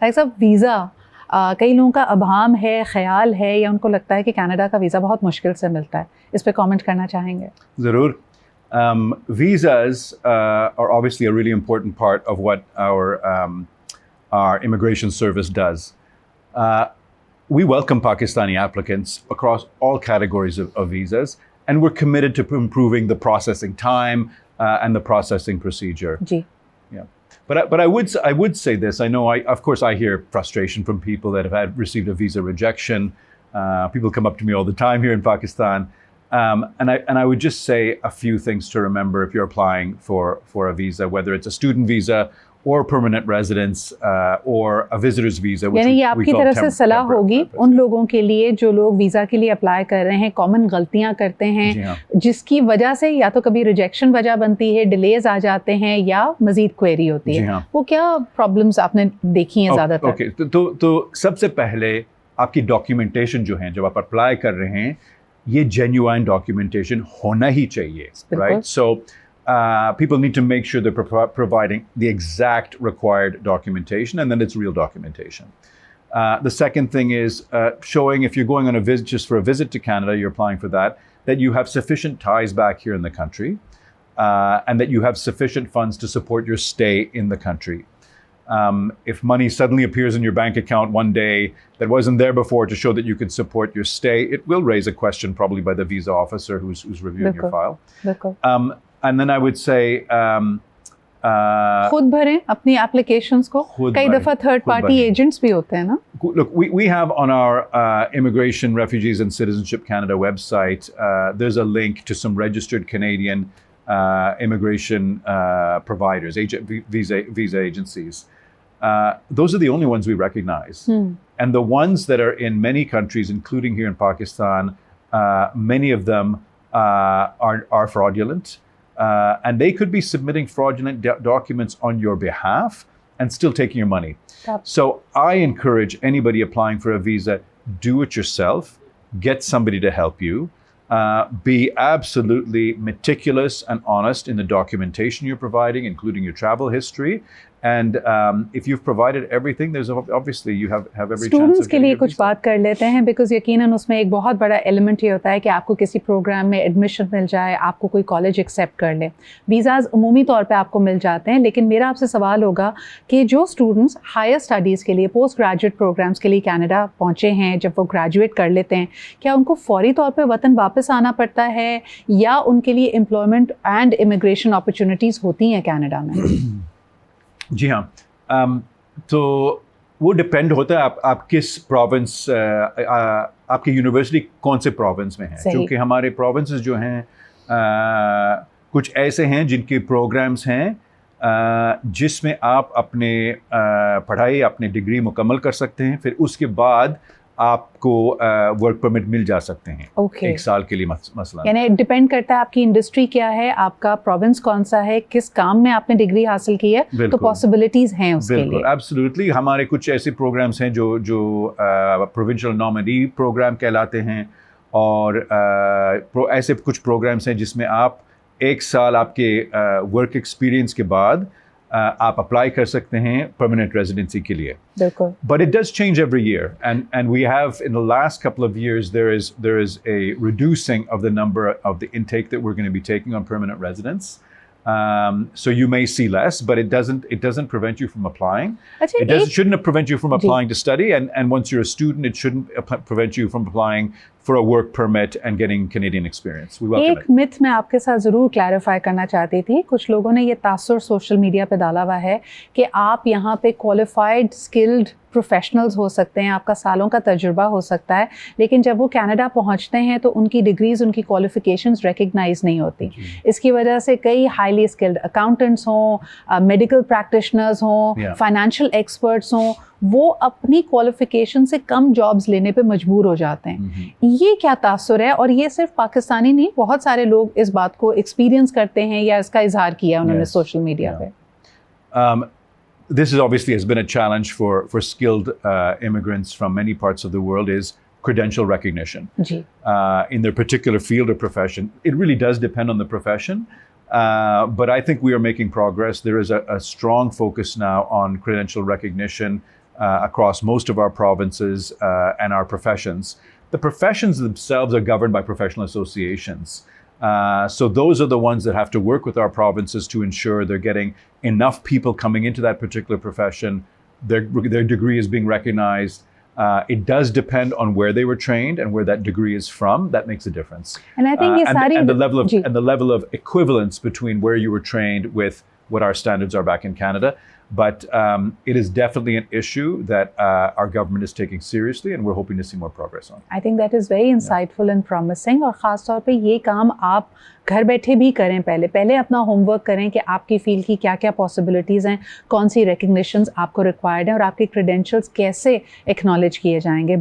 Like साहब visa कई लोगों का अभाम है, ख्याल है या उनको लगता है कि कनाडा का वीज़ा बहुत मुश्किल से मिलता है, इस पे कमेंट करना चाहेंगे? ज़रूर. Visas are obviously a really important part of what our immigration service does. We welcome Pakistani applicants across all categories of visas, and we're committed to improving the processing time and the processing procedure. Ji. Yeah. But I would say this. I know, of course, I hear frustration from people that have received a visa rejection. People come up to me all the time here in Pakistan. And I would just say a few things to remember if you're applying for a visa, whether it's a student visa or permanent residence or a visitor's visa. यानी ये आपकी तरफ से सलाह होगी उन लोगों के लिए जो लोग वीज़ा के लिए अप्लाई कर रहे हैं, कॉमन गलतियां करते हैं जिसकी वजह से या तो कभी रिजेक्शन वजह बनती है, डिलेज आ जाते हैं या मजीद क्वेरी होती है. वो क्या प्रॉब्लम्स आपने देखी हैं ज़्यादातर? ओके, तो सबसे पहले आपकी डॉक्यूमेंटेशन जो है, जब आप अप्लाई कर रहे हैं, ये genuine documentation होना ही चाहिए, right? So people need to make sure they're providing the exact required documentation, and then it's real documentation. The second thing is showing, if you're going on a visit, just for a visit to Canada, you're applying for that you have sufficient ties back here in the country, and that you have sufficient funds to support your stay in the country. If money suddenly appears in your bank account one day that wasn't there before to show that you can support your stay, it will raise a question probably by the visa officer who's reviewing your file. And then I would say खुद भरें अपनी applications को. कई दफ़ा third party agents भी होते हैं ना. Look, we have on our Immigration, Refugees and Citizenship Canada website, there's a link to some registered Canadian immigration providers, visa agencies. Those are the only ones we recognize. And the ones that are in many countries, including here in Pakistan, many of them are fraudulent. And they could be submitting fraudulent documents on your behalf and still taking your money. So I encourage anybody applying for a visa, do it yourself, get somebody to help you. Be absolutely meticulous and honest in the documentation you're providing, including your travel history. And if you've provided everything, there's obviously you have every chance. Students के लिए कुछ बात कर लेते हैं, because यकीनन उसमें एक बहुत बड़ा एलिमेंट ये होता है कि आपको किसी प्रोग्राम में एडमिशन मिल जाए, आपको कोई कॉलेज एक्सेप्ट कर ले. वीज़ाज़ उमूमी तौर पे आपको मिल जाते हैं, लेकिन मेरा आपसे सवाल होगा कि जो स्टूडेंट्स हायर स्टडीज़ के लिए, पोस्ट ग्रेजुएट प्रोग्राम्स के लिए कनाडा पहुँचे हैं, जब वो ग्रेजुएट कर लेते हैं, क्या उनको फौरी तौर पर वतन वापस आना पड़ता है या उनके लिए एम्प्लॉयमेंट एंड इमिग्रेशन अपॉर्चुनिटीज़ होती हैं कनाडा में? जी हाँ, तो वो डिपेंड होता है आप किस प्रोविंस, आपकी यूनिवर्सिटी कौन से प्रोविंस में है. क्योंकि हमारे प्रोविंसेस जो हैं कुछ ऐसे हैं जिनके प्रोग्राम्स हैं जिसमें आप अपने पढ़ाई, अपने डिग्री मुकम्मल कर सकते हैं, फिर उसके बाद आपको वर्क परमिट मिल जा सकते हैं. एक साल के लिए मसला. यानी डिपेंड करता है आपकी इंडस्ट्री क्या है, आपका प्रोविंस कौन सा है, किस काम में आपने डिग्री हासिल की है, तो पॉसिबिलिटीज हैं उसके लिए. बिल्कुल, एब्सोल्युटली. हमारे कुछ ऐसे प्रोग्राम्स हैं जो प्रोविंशियल नॉमिनी प्रोग्राम कहलाते हैं, और ऐसे कुछ प्रोग्राम्स हैं जिसमें आप एक साल आपके वर्क एक्सपीरियंस के बाद आप अप्लाई कर सकते हैं परमानेंट रेजिडेंसी के लिए. But it does change every year, and we have in the last couple of years there is a reducing of the number of the intake that we're going to be taking on permanent residents. So you may see less, but it doesn't prevent you from applying. Shouldn't prevent you from applying to study, and once you're a student, it shouldn't prevent you from applying for a work permit and getting Canadian experience. We welcome it. एक myth मैं आपके साथ ज़रूर clarify करना चाहती थी. कुछ लोगों ने ये तासुर सोशल मीडिया पे डाला हुआ है कि आप यहाँ पे क्वालिफाइड स्किल्ड प्रोफेशनल्स हो सकते हैं, आपका सालों का तजुर्बा हो सकता है, लेकिन जब वो कनाडा पहुँचते हैं तो उनकी डिग्रीज, उनकी क्वालिफिकेशंस रिकग्नाइज नहीं होती. इसकी वजह से कई हाईली स्किल्ड अकाउंटेंट्स हों, मेडिकल प्रैक्टिशनर्स हों, फाइनेंशियल एक्सपर्ट्स हों, वो अपनी क्वालिफिकेशन से कम जॉब्स लेने पे मजबूर हो जाते हैं. ये क्या तासुर है? और ये सिर्फ पाकिस्तानी नहीं, बहुत सारे लोग इस बात को एक्सपीरियंस करते हैं या इसका इजहार किया उन्होंने सोशल मीडिया पे. This is obviously has been a challenge for skilled immigrants from many parts of the world, is credential recognition in their particular field or profession. It really does depend on the profession, but I think we are making progress. There is a strong focus now on credential recognition across most of our provinces and our professions. The professions themselves are governed by professional associations. So those are the ones that have to work with our provinces to ensure they're getting enough people coming into that particular profession, their degree is being recognized. It does depend on where they were trained and where that degree is from. That makes a difference. And I think and the level of equivalence between where you were trained with what our standards are back in Canada. But it is definitely an issue that our government is taking seriously, and we're hoping to see more progress on. I think that is very insightful and promising. और ख़ास तौर पे ये काम आप घर बैठे भी करें, पहले अपना होमवर्क करें कि आपकी फील्ड की क्या क्या पॉसिबिलिटीज़ हैं, कौन सी रिकग्निशंस आपको रिक्वायर्ड हैं और आपके क्रेडेंशियल्स कैसे एक्नॉलेज किए जाएंगे.